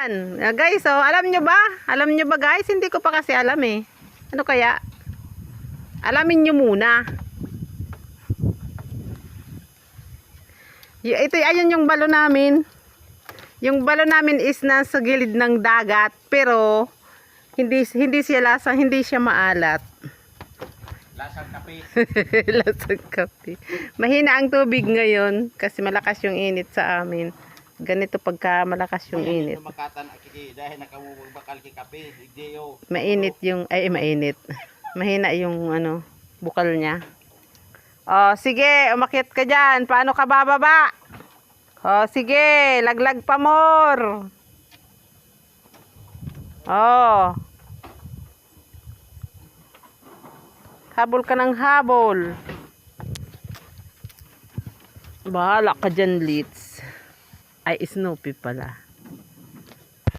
yan. Guys, oh, alam nyo ba? Alam nyo ba guys? Hindi ko pa kasi alam eh. Ano kaya? Alamin nyo muna. Ito, ayun yung balo namin. Yung balo namin is nasa gilid ng dagat. Pero, hindi siya lasang, hindi siya maalat. Lasang kape. Lasang kape. Mahina ang tubig ngayon kasi malakas yung init sa amin. Ganito pagka malakas yung init. Dahil nakamubakal ki kape. Mainit yung, ay mainit. Mahina yung ano, bukal niya. Oh, sige, umakyat ka dyan. Paano ka bababa? Oh, sige, laglag pa more. Oh. Habol ka ng habol. Bahala ka dyan, Litz. Ay, Snoopy pala.